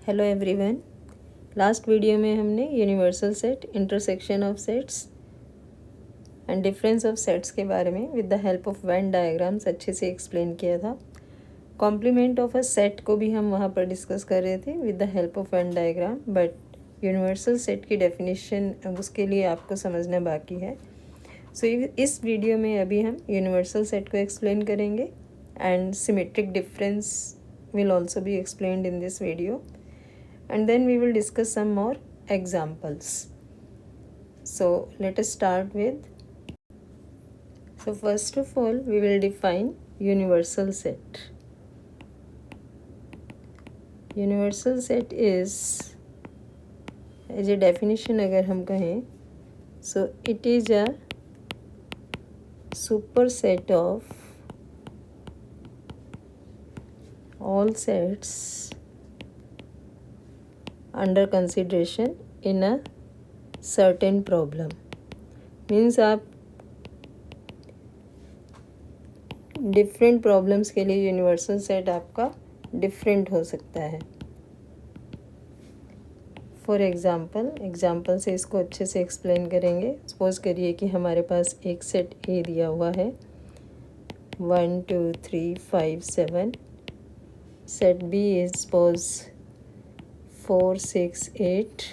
Hello everyone. Last video में हमने universal set, intersection of sets and difference of sets के बारे में with the help of Venn diagrams अच्छे से एक्सप्लेन किया था। कॉम्प्लीमेंट ऑफ अ सेट को भी हम वहाँ पर डिस्कस कर रहे थे with the help of Venn diagram, but universal set की डेफिनेशन उसके लिए आपको समझना बाकी है। सो इस वीडियो में अभी हम यूनिवर्सल सेट को एक्सप्लेन करेंगे and symmetric difference will also be explained in this video, and then we will discuss some more examples. So let us start with, so first of all we will define universal set. Universal set is, as a definition अगर हम कहें, so it is a superset of all sets under consideration in a certain problem. Means आप different problems के लिए universal set आपका different हो सकता है। फॉर एग्जाम्पल से इसको अच्छे से एक्सप्लेन करेंगे। सपोज करिए कि हमारे पास एक सेट ए दिया हुआ है 1 2 3 5 7। Set B is suppose 4 6 8।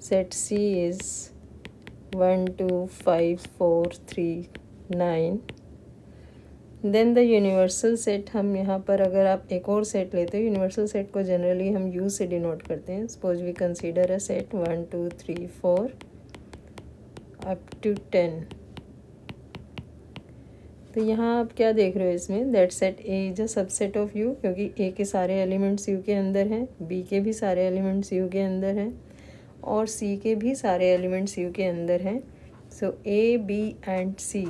Set C is 1 2 5 4 3 9। Then the universal set, हम यहाँ पर अगर आप एक और सेट लेते हो, यूनिवर्सल सेट को जनरली हम यू से डिनोट करते हैं। Suppose we consider a set 1 2 3 4 up to 10। तो यहाँ आप क्या देख रहे हो इसमें, that set A is a subset of U, क्योंकि ए के सारे एलिमेंट्स यू के अंदर हैं, बी के भी सारे एलिमेंट्स यू के अंदर हैं और सी के भी सारे एलिमेंट्स यू के अंदर हैं। So A B and C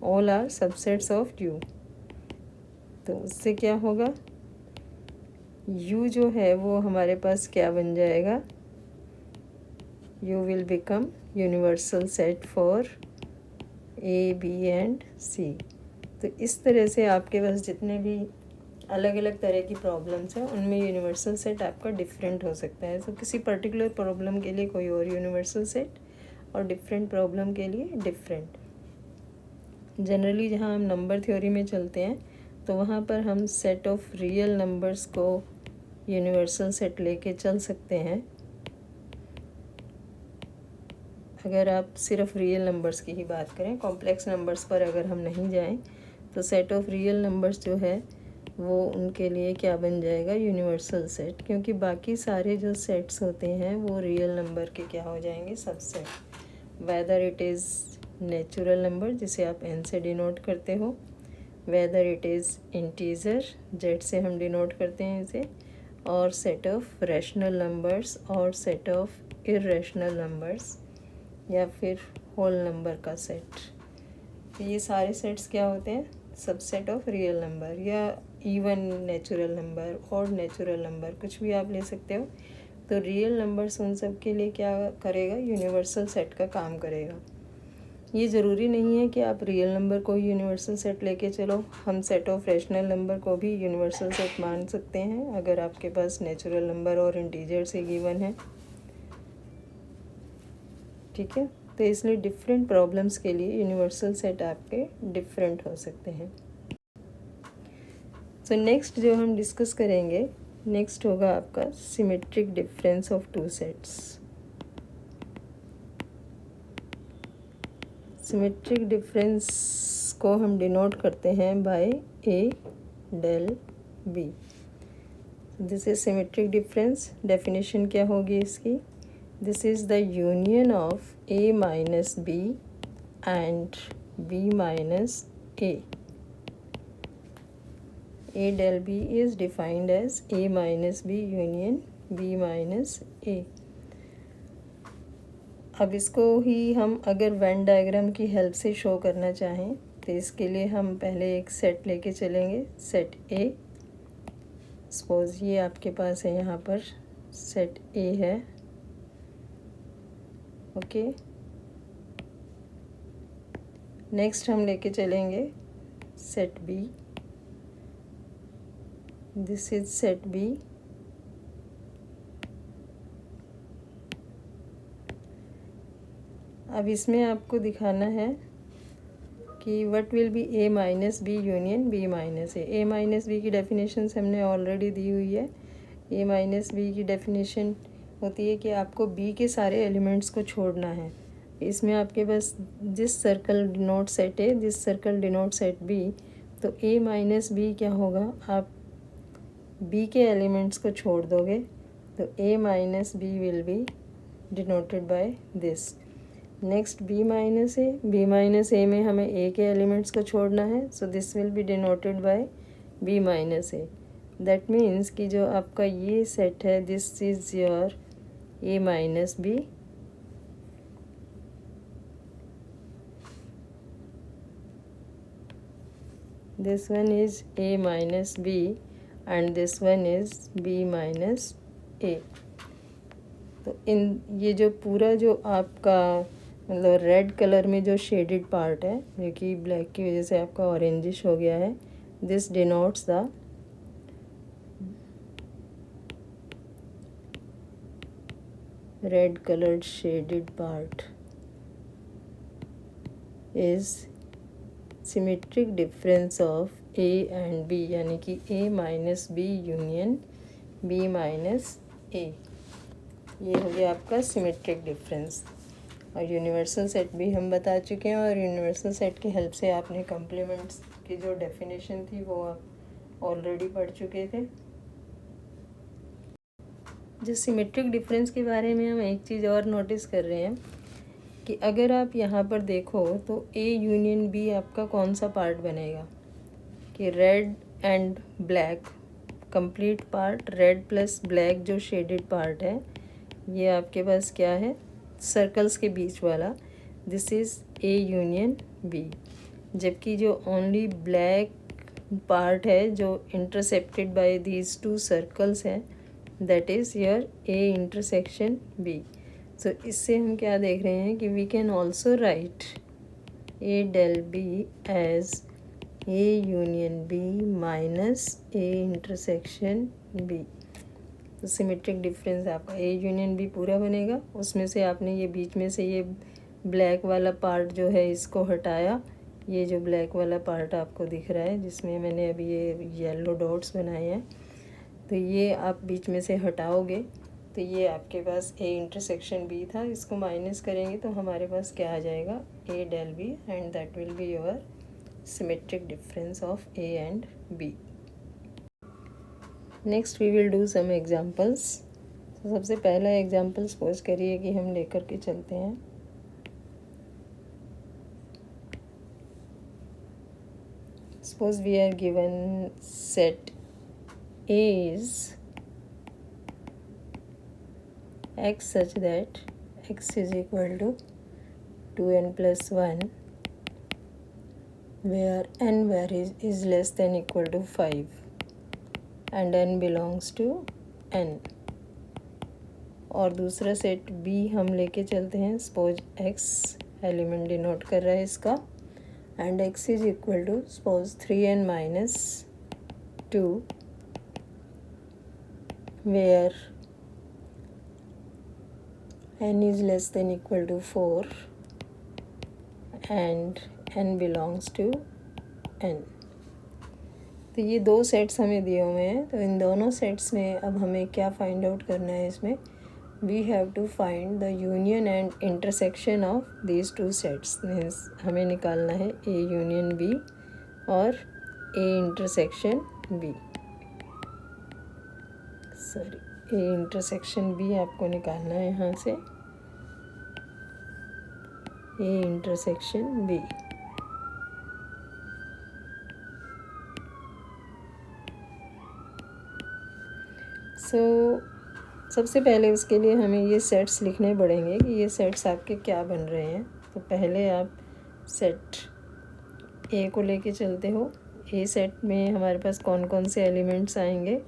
all are subsets of U. तो उससे क्या होगा, यू जो है वो हमारे पास क्या बन जाएगा, U will become universal set for A B and C. तो इस तरह से आपके पास जितने भी अलग अलग तरह की प्रॉब्लम्स हैं उनमें यूनिवर्सल सेट आपका डिफरेंट हो सकता है। तो किसी पर्टिकुलर प्रॉब्लम के लिए कोई और यूनिवर्सल सेट और डिफरेंट प्रॉब्लम के लिए डिफरेंट। जनरली जहाँ हम नंबर थ्योरी में चलते हैं तो वहाँ पर हम सेट ऑफ रियल नंबर्स को यूनिवर्सल सेट लेके चल सकते हैं। अगर आप सिर्फ रियल नंबर्स की ही बात करें, कॉम्प्लेक्स नंबर्स पर अगर हम नहीं जाएं, तो सेट ऑफ रियल नंबर्स जो है वो उनके लिए क्या बन जाएगा, यूनिवर्सल सेट, क्योंकि बाकी सारे जो सेट्स होते हैं वो रियल नंबर के क्या हो जाएंगे, subset. Whether it is natural number जिसे आप एन से डिनोट करते हो, whether it is integer Z से हम डिनोट करते हैं इसे, और सेट ऑफ रैशनल नंबर्स और सेट ऑफ इर्रेशनल नंबर्स या फिर होल नंबर का सेट। तो ये सारे सेट्स क्या होते हैं, सबसेट ऑफ रियल नंबर या इवन नेचुरल नंबर और नेचुरल नंबर, कुछ भी आप ले सकते हो। तो रियल नंबर्स उन सब के लिए क्या करेगा, यूनिवर्सल सेट का काम करेगा। ये ज़रूरी नहीं है कि आप रियल नंबर को ही यूनिवर्सल सेट लेके चलो, हम सेट ऑफ रैशनल नंबर को भी यूनिवर्सल सेट मान सकते हैं अगर आपके पास नेचुरल नंबर और इंटीजर से गिवन है। ठीक है, तो इसलिए डिफरेंट प्रॉब्लम्स के लिए यूनिवर्सल सेट आपके डिफरेंट हो सकते हैं। सो नेक्स्ट जो हम डिस्कस करेंगे, नेक्स्ट होगा आपका symmetric difference of two sets. Symmetric difference को हम डिनोट करते हैं by A del B. This is symmetric difference. Definition क्या होगी इसकी, this is the union of A minus B and B minus A. A del B is defined as A minus B union B minus A। अब इसको ही हम अगर Venn diagram की help से show करना चाहें तो इसके लिए हम पहले एक सेट लेके चलेंगे, सेट A। सपोज ये आपके पास है, यहाँ पर सेट A है, ओके। नेक्स्ट हम लेके चलेंगे set B। This is set B अब इसमें आपको दिखाना है कि what will be A minus B union B minus A. A minus B की डेफिनेशंस हमने ऑलरेडी दी हुई है। ए माइनस बी की डेफिनेशन होती है कि आपको बी के सारे एलिमेंट्स को छोड़ना है। इसमें आपके पास जिस सर्कल डिनोट सेट ए, जिस सर्कल डिनोट सेट बी, तो ए माइनस बी क्या होगा, आप बी के एलिमेंट्स को छोड़ दोगे तो A minus B will be denoted by this. Next B minus A, B minus A में हमें ए के एलिमेंट्स को छोड़ना है, so this will be denoted by B minus A. That means कि जो आपका ये सेट है, this is your A minus B, this one is a minus b and this one is b minus a। तो इन ये जो पूरा जो आपका मतलब रेड कलर में जो शेडेड पार्ट है, जो कि ब्लैक की वजह से आपका ऑरेंजिश हो गया है, this denotes the red coloured shaded part is symmetric difference of A and B, यानी कि A minus B union B minus A. ये हो गया आपका सिमेट्रिक डिफरेंस। और यूनिवर्सल सेट भी हम बता चुके हैं, और यूनिवर्सल सेट की हेल्प से आपने कॉम्प्लीमेंट्स की जो डेफिनेशन थी वो आप ऑलरेडी पढ़ चुके थे। जो सिमेट्रिक डिफरेंस के बारे में हम एक चीज़ और नोटिस कर रहे हैं कि अगर आप यहाँ पर देखो तो ए यूनियन बी आपका कौन सा पार्ट बनेगा, कि red and black complete part, red plus black जो शेडेड पार्ट है, ये आपके पास क्या है, सर्कल्स के बीच वाला, this is A union B. जबकि जो ओनली ब्लैक पार्ट है जो intercepted by these two circles है, that is your A intersection B. So इससे हम क्या देख रहे हैं कि we can also write A del B as A union B minus A intersection B. तो सिमेट्रिक डिफरेंस आपका ए यूनियन बी पूरा बनेगा, उसमें से आपने ये बीच में से ये ब्लैक वाला पार्ट जो है इसको हटाया। ये जो ब्लैक वाला पार्ट आपको दिख रहा है जिसमें मैंने अभी ये येलो डॉट्स बनाए हैं, तो ये आप बीच में से हटाओगे तो ये आपके पास ए इंटरसेक्शन बी था। इसको माइनस करेंगे तो हमारे पास क्या आ जाएगा, A del B, and that will be your symmetric difference of A and B. Next we will do some examples. तो सबसे पहला एग्जांपल सपोज करिए कि हम लेकर के चलते हैं। Suppose we are given set A is x such that x is equal to 2n plus 1 where n is less than equal to 5 and n belongs to n। और दूसरा सेट B हम लेके चलते हैं। सपोज x एलिमेंट डिनोट कर रहा है इसका, and x is equal to suppose 3n minus 2 where n is less than equal to 4 and n belongs to n। तो ये दो सेट्स हमें दिए हुए हैं, तो इन दोनों सेट्स में अब हमें क्या फाइंड आउट करना है, इसमें we have to find the union and intersection of these two sets. Means हमें निकालना है ए यूनियन बी और A intersection B, sorry A intersection B आपको निकालना है यहाँ से, ए इंटरसेक्शन बी। सबसे पहले उसके लिए हमें ये सेट्स लिखने पड़ेंगे कि ये सेट्स आपके क्या बन रहे हैं। तो पहले आप सेट ए को लेके चलते हो। ए सेट में हमारे पास कौन कौन से एलिमेंट्स आएंगे।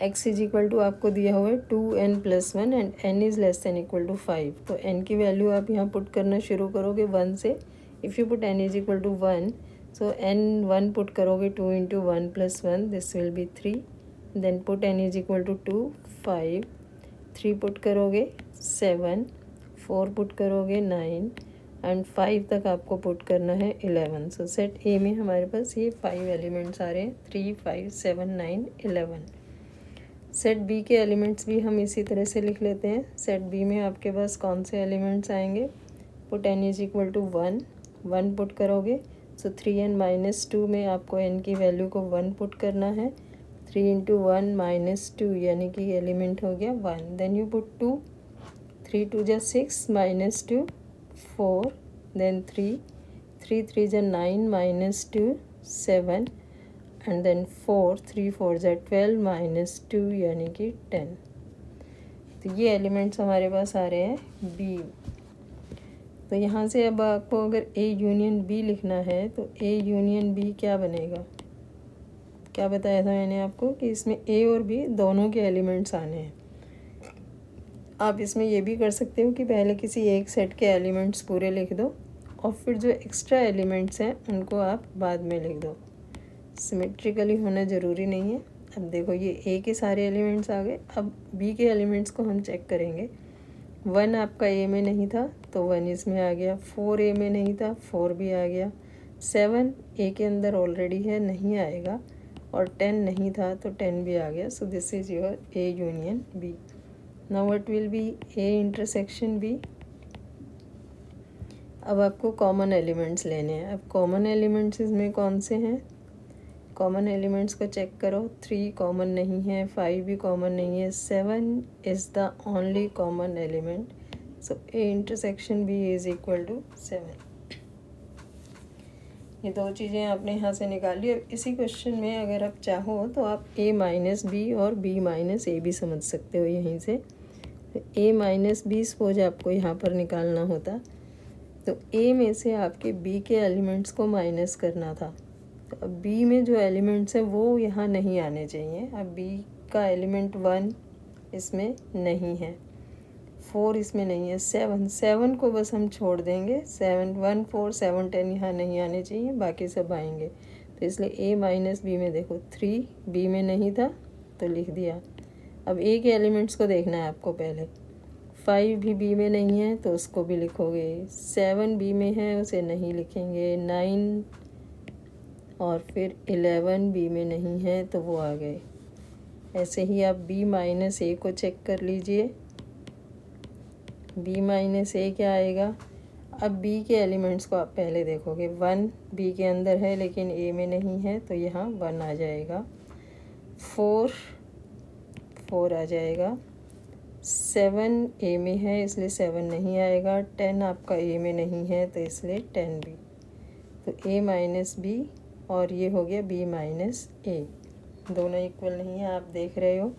x इज इक्वल टू आपको दिया हुआ है 2n + 1 and n is less than equal to 5। तो n की वैल्यू आप यहाँ पुट करना शुरू करोगे 1 से। If you put n is equal to 1, so n 1 put करोगे, 2 × 1 + 1 this will be 3। Then put n is equal to 2, 5, 3 put करोगे 7, 4 पुट करोगे 9 एंड 5 तक आपको पुट करना है 11। सो सेट ए में हमारे पास ये 5 एलिमेंट्स आ रहे हैं, 3 5 7 9 11। सेट बी के एलिमेंट्स भी हम इसी तरह से लिख लेते हैं। सेट बी में आपके पास कौन से एलिमेंट्स आएंगे, put n is equal to 1 put करोगे। सो 3n माइनस 2 में आपको n की वैल्यू को 1 पुट करना है। 3 इंटू 1 माइनस 2 यानी कि एलिमेंट हो गया 1। देन यू पुट 2, 3 2 जा 6 माइनस 2 4, देन 3 3 जा 9 माइनस 2 7 एंड देन 4 3 4 जा 12 माइनस 2 यानी कि 10। तो ये एलिमेंट्स हमारे पास आ रहे हैं बी। तो यहाँ से अब आपको अगर ए यूनियन बी लिखना है तो ए यूनियन बी क्या बनेगा, क्या बताया था मैंने आपको कि इसमें ए और बी दोनों के एलिमेंट्स आने हैं। आप इसमें ये भी कर सकते हो कि पहले किसी एक सेट के एलिमेंट्स पूरे लिख दो और फिर जो एक्स्ट्रा एलिमेंट्स हैं उनको आप बाद में लिख दो। सिमेट्रिकली होना ज़रूरी नहीं है। अब देखो ये ए के सारे एलिमेंट्स आ गए, अब बी के एलिमेंट्स को हम चेक करेंगे। 1 आपका ए में नहीं था तो 1 इसमें आ गया, 4 ए में नहीं था 4 भी आ गया, 7 ए के अंदर ऑलरेडी है नहीं आएगा, और 10 नहीं था तो 10 भी आ गया। So this is your A union B. Now what will be A intersection B. अब आपको कॉमन एलिमेंट्स लेने हैं। अब कॉमन एलिमेंट्स इसमें कौन से हैं, कॉमन एलिमेंट्स को चेक करो। 3 कॉमन नहीं है, 5 भी कॉमन नहीं है, 7 is the only common element. So A intersection B is equal to 7। ये दो चीज़ें आपने यहाँ से निकाली। अब इसी क्वेश्चन में अगर आप चाहो तो आप a माइनस बी और b माइनस ए भी समझ सकते हो यहीं से। तो a माइनस बी सपोज आपको यहाँ पर निकालना होता तो a में से आपके b के एलिमेंट्स को माइनस करना था। तो अब b में जो एलिमेंट्स हैं वो यहाँ नहीं आने चाहिए। अब b का एलिमेंट 1 इसमें नहीं है, 4 इसमें नहीं है, 7 को बस हम छोड़ देंगे। 7 1 4 7 10 यहाँ नहीं आने चाहिए, बाकी सब आएंगे। तो इसलिए a माइनस बी में देखो 3 b में नहीं था तो लिख दिया। अब a के एलिमेंट्स को देखना है आपको पहले। 5 भी b में नहीं है तो उसको भी लिखोगे, 7 b में है उसे नहीं लिखेंगे, 9 और फिर 11 b में नहीं है तो वो आ गए। ऐसे ही आप b माइनस ए को चेक कर लीजिए। b माइनस ए क्या आएगा। अब b के एलिमेंट्स को आप पहले देखोगे, 1 b के अंदर है लेकिन a में नहीं है तो यहाँ 1 आ जाएगा, 4 आ जाएगा, 7 a में है इसलिए 7 नहीं आएगा, 10 आपका a में नहीं है तो इसलिए 10 भी। तो a माइनस बी और ये हो गया b माइनस ए, दोनों इक्वल नहीं है, आप देख रहे हो।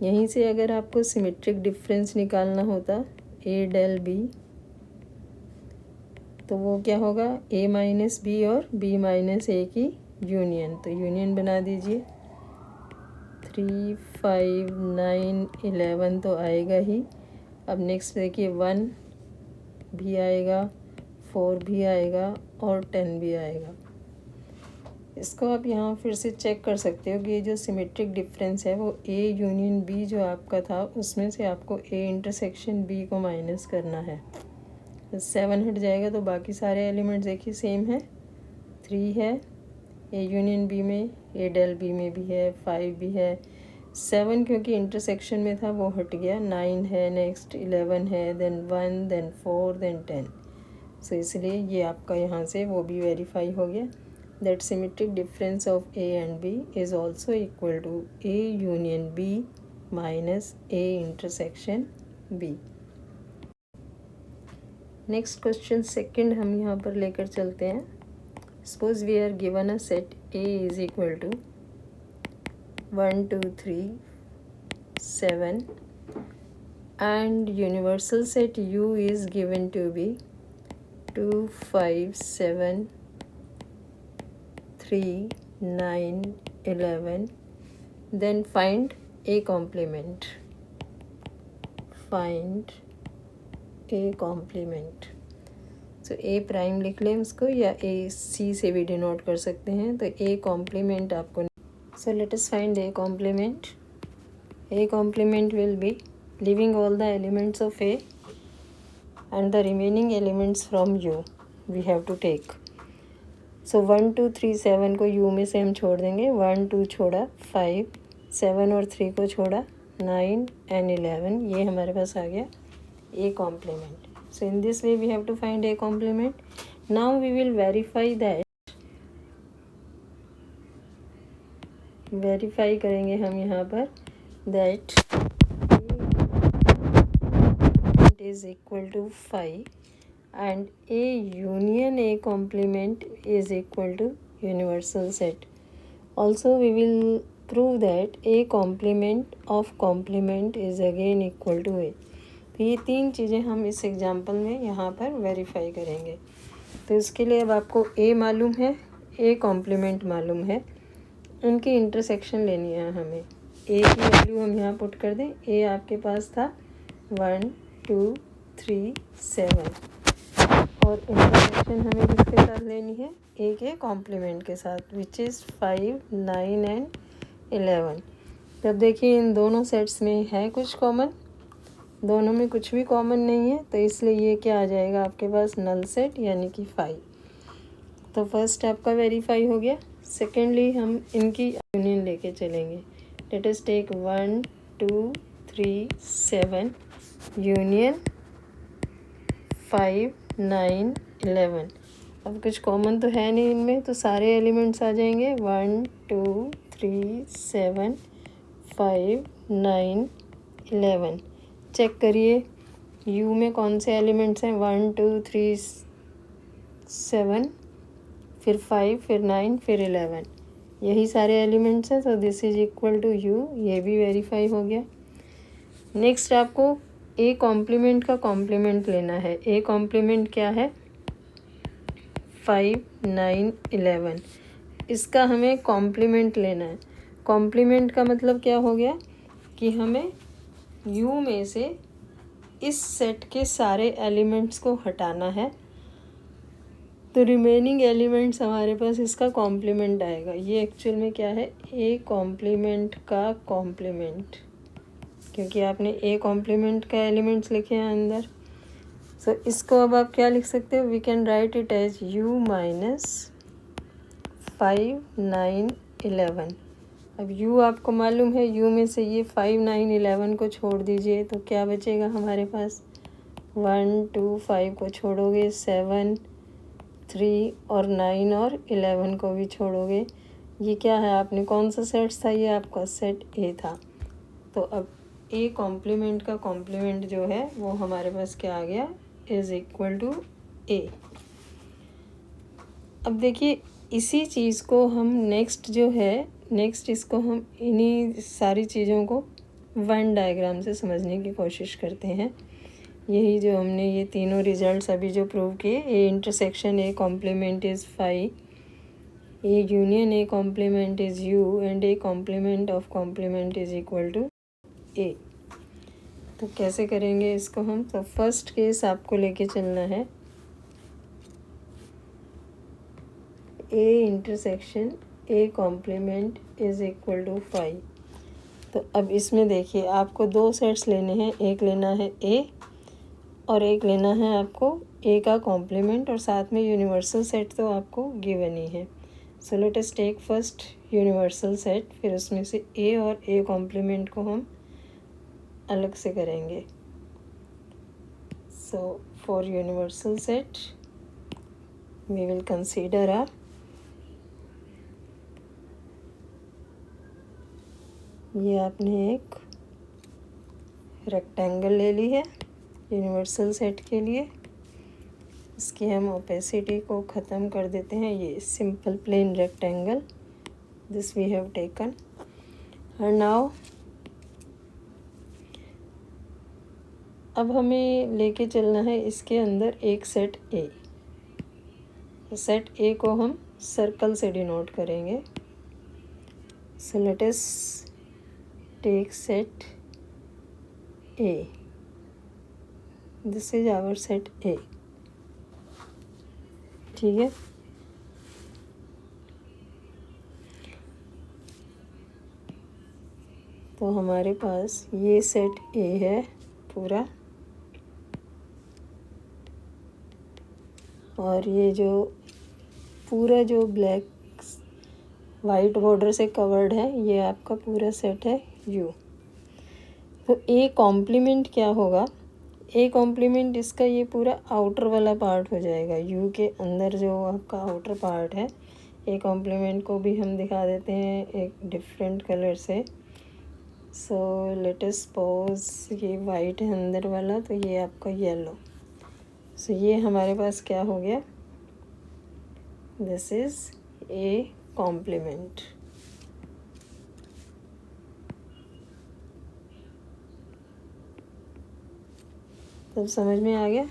यहीं से अगर आपको सिमेट्रिक डिफरेंस निकालना होता a डेल b तो वो क्या होगा, a माइनस बी और b माइनस ए की यूनियन। तो यूनियन बना दीजिए। 3 5 9 11 तो आएगा ही। अब नेक्स्ट देखिए 1 भी आएगा, 4 भी आएगा और 10 भी आएगा। इसको आप यहाँ फिर से चेक कर सकते हो कि ये जो सिमेट्रिक डिफरेंस है वो a यूनियन b जो आपका था उसमें से आपको a इंटरसेक्शन b को माइनस करना है। 7 हट जाएगा तो बाकी सारे एलिमेंट्स देखिए सेम है। 3 है a यूनियन b में, a डेल b में भी है, 5 भी है, 7 क्योंकि इंटरसेक्शन में था वो हट गया, 9 है, नेक्स्ट 11 है, देन 1, देन 4, देन 10। सो इसलिए ये आपका यहाँ से वो भी वेरीफाई हो गया। That symmetric difference of A and B is also equal to A union B minus A intersection B. Next question second हम यहाँ पर लेकर चलते हैं। Suppose we are given a set A is equal to 1 2 3 7 and universal set U is given to be 2 5 7 3 9 11, then find a complement, find a complement। So a prime लिख लें उसको या a c से भी डिनोट कर सकते हैं। तो a कॉम्प्लीमेंट आपको, सो let us find a complement। a complement will be leaving all the elements of a and the remaining elements from U we have to take. So 1 2 3 7 को U में से हम छोड़ देंगे, 1 2 छोड़ा, 5 7 और 3 को छोड़ा, 9 and 11, ये हमारे पास आ गया A complement. So in this way we have to find A complement. Now we will verify करेंगे हम यहाँ पर that is equal to 5 and A union A complement is equal to universal set. Also we will prove that A complement of complement is again equal to A. तो ये तीन चीज़ें हम इस एग्जाम्पल में यहाँ पर वेरीफाई करेंगे। तो इसके लिए अब आपको A मालूम है, A कॉम्प्लीमेंट मालूम है, उनकी इंटरसेक्शन लेनी है हमें। A की वैल्यू हम यहाँ पुट कर दें। A आपके पास था 1 2 3 7 और इंटरसेक्शन हमें किसके साथ लेनी है? A के कॉम्प्लीमेंट के साथ, विच इज़ 5 9 and 11। तब देखिए इन दोनों सेट्स में है कुछ कॉमन, दोनों में कुछ भी कॉमन नहीं है, तो इसलिए ये क्या आ जाएगा आपके पास? नल सेट, यानी कि 5। तो फर्स्ट आपका वेरीफाई हो गया। सेकेंडली हम इनकी यूनियन लेके चलेंगे। Let us take 1 2 3 7 union 5 9 11। अब कुछ कॉमन तो है नहीं इनमें, तो सारे एलिमेंट्स आ जाएंगे 1 2 3 7 5 9 11। चेक करिए U में कौन से एलिमेंट्स हैं? 1 2 3 7, फिर 5, फिर 9, फिर 11, यही सारे एलिमेंट्स हैं। तो this is equal to U, ये भी वेरीफाई हो गया। नेक्स्ट आपको A कॉम्प्लीमेंट का कॉम्प्लीमेंट लेना है। A कॉम्प्लीमेंट क्या है? 5 9 11। इसका हमें कॉम्प्लीमेंट लेना है। कॉम्प्लीमेंट का मतलब क्या हो गया कि हमें U में से इस सेट के सारे एलिमेंट्स को हटाना है, तो रिमेनिंग एलिमेंट्स हमारे पास इसका कॉम्प्लीमेंट आएगा। ये एक्चुअल में क्या है? A कॉम्प्लीमेंट का कॉम्प्लीमेंट, क्योंकि आपने A कॉम्प्लीमेंट का एलिमेंट्स लिखे हैं अंदर। सो इसको अब आप क्या लिख सकते हो? We can write it as U minus 5 9 11। अब U आपको मालूम है, U में से ये 5 9 11 को छोड़ दीजिए, तो क्या बचेगा हमारे पास? 1 2 5 को छोड़ोगे, 7 3 और 9 और 11 को भी छोड़ोगे। ये क्या है? आपने कौन सा सेट था? ये आपका सेट A था। तो अब A कॉम्प्लीमेंट का कॉम्प्लीमेंट जो है वो हमारे पास क्या आ गया? Is equal to A। अब देखिए इसी चीज़ को हम नेक्स्ट इसको हम इन्हीं सारी चीज़ों को वन डायग्राम से समझने की कोशिश करते हैं। यही जो हमने ये तीनों रिजल्ट्स अभी जो प्रूव किए, A intersection A complement is 5, A union A complement is U and A complement of complement is equal to A। तो कैसे करेंगे इसको हम? तो फर्स्ट केस आपको लेके चलना है A intersection A complement is equal to 5। तो अब इसमें देखिए आपको दो सेट्स लेने हैं, एक लेना है A और एक लेना है आपको A का कॉम्प्लीमेंट, और साथ में यूनिवर्सल सेट तो आपको गिवन ही है। So let us take first universal set, फिर उसमें से A और A कॉम्प्लीमेंट को हम अलग से करेंगे। So for universal set we will consider ये आपने एक रेक्टेंगल ले ली है यूनिवर्सल सेट के लिए। इसकी हम ओपेसिटी को ख़त्म कर देते हैं। ये simple plane rectangle this we have taken. And now अब हमें लेके चलना है इसके अंदर एक सेट A। सेट A को हम सर्कल से डिनोट करेंगे। So let us take set A, this is our set A। ठीक है, तो हमारे पास ये सेट A है पूरा, और ये जो पूरा जो ब्लैक वाइट बॉर्डर से कवर्ड है ये आपका पूरा सेट है यू। तो ए कॉम्प्लीमेंट क्या होगा, ए कॉम्प्लीमेंट इसका ये पूरा आउटर वाला पार्ट हो जाएगा। यू के अंदर जो आपका आउटर पार्ट है, ए कॉम्प्लीमेंट को भी हम दिखा देते हैं एक डिफरेंट कलर से। सो लेट अस सपोज ये वाइट है अंदर वाला, तो ये आपका येलो। सो ये हमारे पास क्या हो गया, दिस इज ए कॉम्प्लीमेंट। तब समझ में आ गया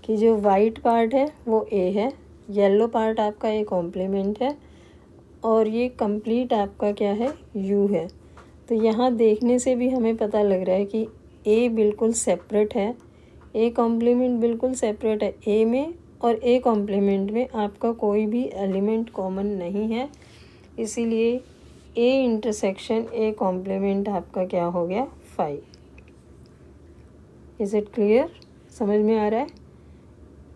कि जो वाइट पार्ट है वो ए है, येलो पार्ट आपका ए कॉम्प्लीमेंट है, और ये कंप्लीट आपका क्या है, यू है। तो यहाँ देखने से भी हमें पता लग रहा है कि ए बिल्कुल सेपरेट है, ए कॉम्प्लीमेंट बिल्कुल सेपरेट है। ए में और ए कॉम्प्लीमेंट में आपका कोई भी एलिमेंट कॉमन नहीं है, इसीलिए ए इंटरसेक्शन ए कॉम्प्लीमेंट आपका क्या हो गया, 5। इज़ इट क्लियर, समझ में आ रहा है।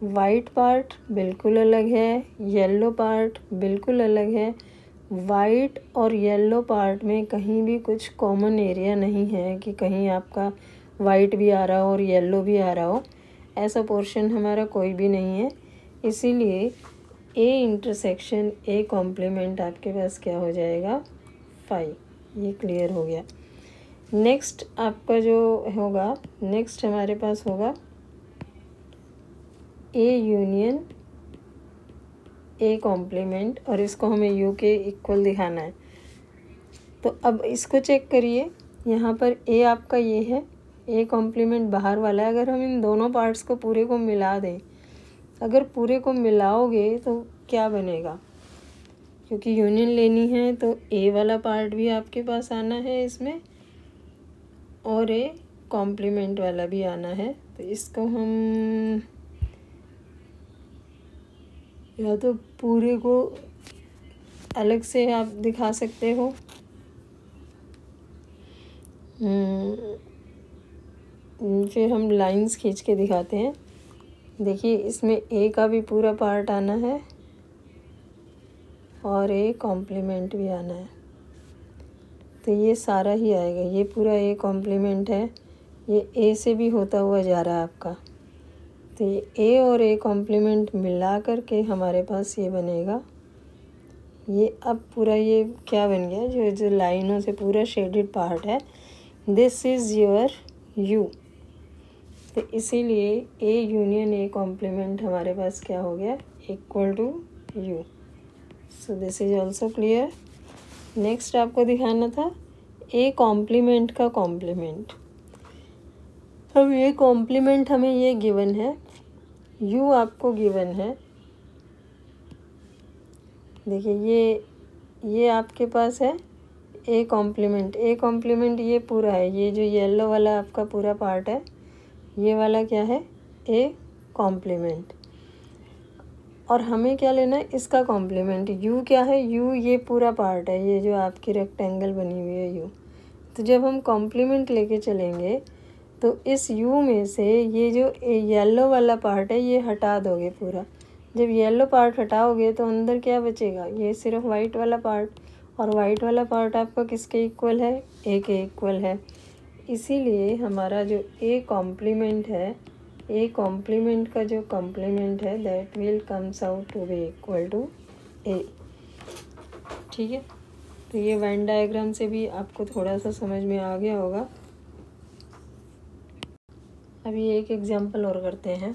वाइट पार्ट बिल्कुल अलग है, येलो पार्ट बिल्कुल अलग है। वाइट और येलो पार्ट में कहीं भी कुछ कॉमन एरिया नहीं है कि कहीं आपका वाइट भी आ रहा हो और येलो भी आ रहा हो, ऐसा पोर्शन हमारा कोई भी नहीं है। इसीलिए ए इंटरसेक्शन ए कॉम्प्लीमेंट आपके पास क्या हो जाएगा, 5। ये क्लियर हो गया। नेक्स्ट आपका जो होगा, नेक्स्ट हमारे पास होगा ए यूनियन ए कॉम्प्लीमेंट, और इसको हमें यू के इक्वल दिखाना है। तो अब इसको चेक करिए, यहाँ पर ए आपका ये है, ए कॉम्प्लीमेंट बाहर वाला है। अगर हम इन दोनों पार्ट्स को पूरे को मिला दें, अगर पूरे को मिलाओगे तो क्या बनेगा, क्योंकि यूनियन लेनी है तो ए वाला पार्ट भी आपके पास आना है इसमें, और ए कॉम्प्लीमेंट वाला भी आना है। तो इसको हम या तो पूरे को अलग से आप दिखा सकते हो, फिर हम लाइंस खींच के दिखाते हैं। देखिए इसमें ए का भी पूरा पार्ट आना है और ए कॉम्प्लीमेंट भी आना है, तो ये सारा ही आएगा। ये पूरा ए कॉम्प्लीमेंट है, ये ए से भी होता हुआ जा रहा है आपका, तो ये ए और ए कॉम्प्लीमेंट मिला करके हमारे पास ये बनेगा। ये अब पूरा ये क्या बन गया, जो जो लाइनों से पूरा शेडेड पार्ट है, दिस इज़ योर यू। तो इसीलिए ए यूनियन ए कॉम्प्लीमेंट हमारे पास क्या हो गया, equal to U. So this is also clear. Next आपको दिखाना था ए कॉम्प्लीमेंट का कॉम्प्लीमेंट। अब ये कॉम्प्लीमेंट हमें ये गिवन है, यू आपको गिवन है। देखिए ये आपके पास है ए कॉम्प्लीमेंट, ए कॉम्प्लीमेंट ये पूरा है, ये जो येलो वाला आपका पूरा पार्ट है, ये वाला क्या है, ए कॉम्प्लीमेंट। और हमें क्या लेना है, इसका कॉम्प्लीमेंट। यू क्या है, यू ये पूरा पार्ट है, ये जो आपकी रेक्टेंगल बनी हुई है यू। तो जब हम कॉम्प्लीमेंट लेके चलेंगे तो इस यू में से ये जो येलो वाला पार्ट है ये हटा दोगे पूरा। जब येलो पार्ट हटाओगे तो अंदर क्या बचेगा, ये सिर्फ वाइट वाला पार्ट, और वाइट वाला पार्ट आपका किसके इक्वल है, ए के इक्वल है। इसीलिए हमारा जो ए कॉम्प्लीमेंट है, ए कॉम्प्लीमेंट का जो कॉम्प्लीमेंट है that will comes out to be equal to A. ठीक है, तो ये वेन डायग्राम से भी आपको थोड़ा सा समझ में आ गया होगा। अभी एक एग्जांपल और करते हैं।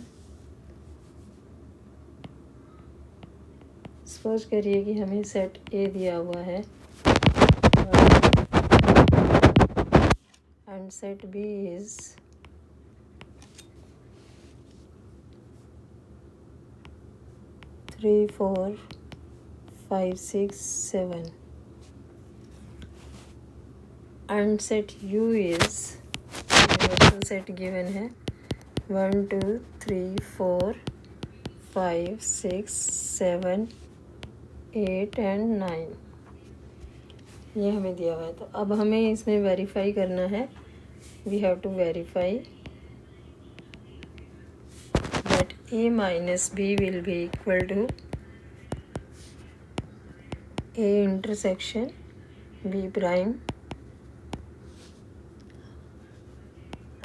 सपोज करिए कि हमें सेट ए दिया हुआ है and set B is 3 4 5 6 7 and set U is universal set given है 1 2 3 4 5 6 7 8 एंड 9, ये हमें दिया हुआ है। तो अब हमें इसमें वेरीफाई करना है, we have to verify that a minus b will be equal to a intersection b prime,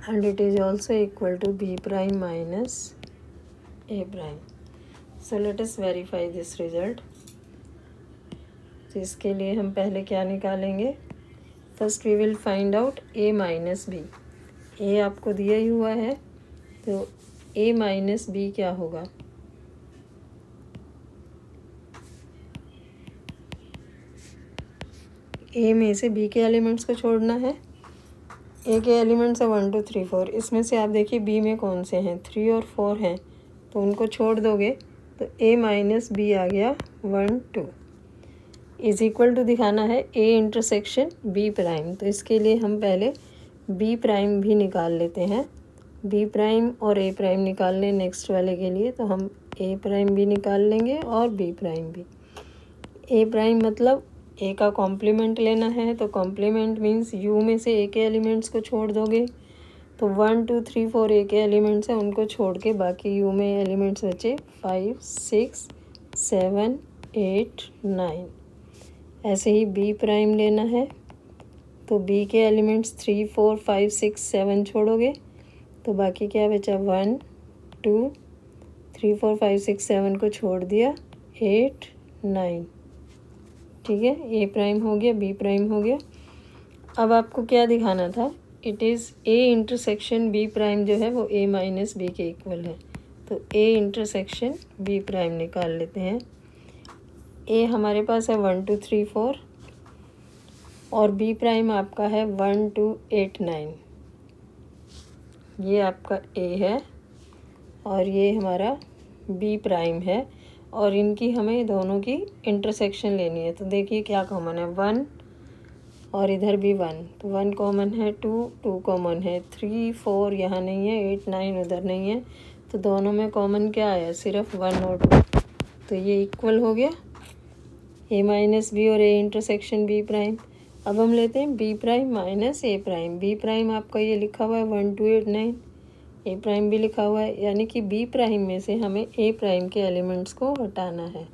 and it is also equal to b prime minus a prime. So let us verify this result. तो इसके लिए हम पहले क्या निकालेंगे? First we will find out a minus B. a आपको दिया ही हुआ है, तो a माइनस बी क्या होगा? a में से b के एलिमेंट्स को छोड़ना है. a के एलिमेंट्स है 1 2 3 4. इसमें से आप देखिए b में कौन से हैं? 3 और 4 हैं, तो उनको छोड़ दोगे तो a माइनस बी आ गया 1 2 इज इक्वल टू दिखाना है a इंटरसेक्शन b प्राइम. तो इसके लिए हम पहले b प्राइम भी निकाल लेते हैं. b प्राइम और a प्राइम निकाल लें नेक्स्ट वाले के लिए, तो हम a प्राइम भी निकाल लेंगे और b प्राइम भी. a प्राइम मतलब a का कॉम्प्लीमेंट लेना है, तो कॉम्प्लीमेंट मीन्स u में से a के एलिमेंट्स को छोड़ दोगे. तो 1 2 3 4 a के एलिमेंट्स हैं, उनको छोड़ के बाकी u में एलिमेंट्स बचे 5 6 7 8 9. ऐसे ही b प्राइम लेना है, तो b के एलिमेंट्स 3 4 5 6 7 छोड़ोगे तो बाकी क्या बचा? 1 2 3 4 5 6 7 को छोड़ दिया 8 9. ठीक है, a प्राइम हो गया, b प्राइम हो गया. अब आपको क्या दिखाना था? It is a intersection b prime जो है वो a माइनस बी के इक्वल है. तो a इंटरसेक्शन b प्राइम निकाल लेते हैं. a हमारे पास है 1 2 3 4 और b प्राइम आपका है 1 2 8 9. ये आपका a है और ये हमारा b प्राइम है, और इनकी हमें दोनों की इंटरसेक्शन लेनी है. तो देखिए क्या कॉमन है? 1 और इधर भी 1, तो 1 कॉमन है, 2 कॉमन है, 3 4 यहाँ नहीं है, 8 9 उधर नहीं है, तो दोनों में कॉमन क्या आया? सिर्फ 1 और 2. तो ये इक्वल हो गया a माइनस बी और a इंटरसेक्शन b प्राइम. अब हम लेते हैं b prime minus a prime. b prime आपका ये लिखा हुआ है 1 2 8 9, a प्राइम भी लिखा हुआ है, यानी कि b प्राइम में से हमें a प्राइम के एलिमेंट्स को हटाना है.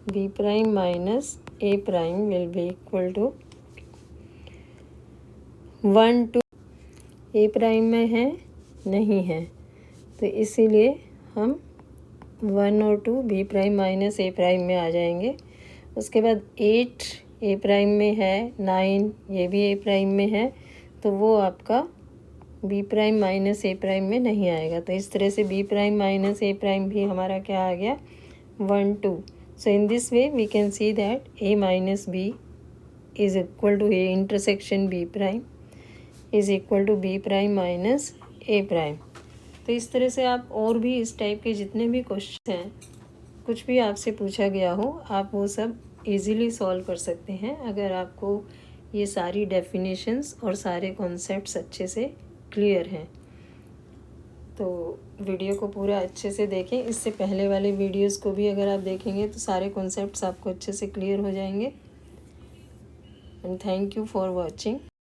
b prime minus a prime will be equal to 1 2. a prime में है नहीं है, तो इसीलिए हम 1 और 2 b prime minus a prime में आ जाएंगे. उसके बाद 8 a प्राइम में है, 9 ये भी a प्राइम में है, तो वो आपका b prime minus a prime में नहीं आएगा. तो इस तरह से b prime minus a prime भी हमारा क्या आ गया? 1 2. So in this way we can see that a minus b is equal to a intersection b prime is equal to b prime minus a prime. तो इस तरह से आप और भी इस टाइप के जितने भी क्वेश्चन हैं, कुछ भी आपसे पूछा गया हो, आप वो सब इजीली सॉल्व कर सकते हैं अगर आपको ये सारी डेफिनेशंस और सारे कॉन्सेप्ट्स अच्छे से क्लियर हैं. तो वीडियो को पूरा अच्छे से देखें. इससे पहले वाले वीडियोस को भी अगर आप देखेंगे तो सारे कॉन्सेप्ट्स आपको अच्छे से क्लियर हो जाएंगे. And thank you for watching.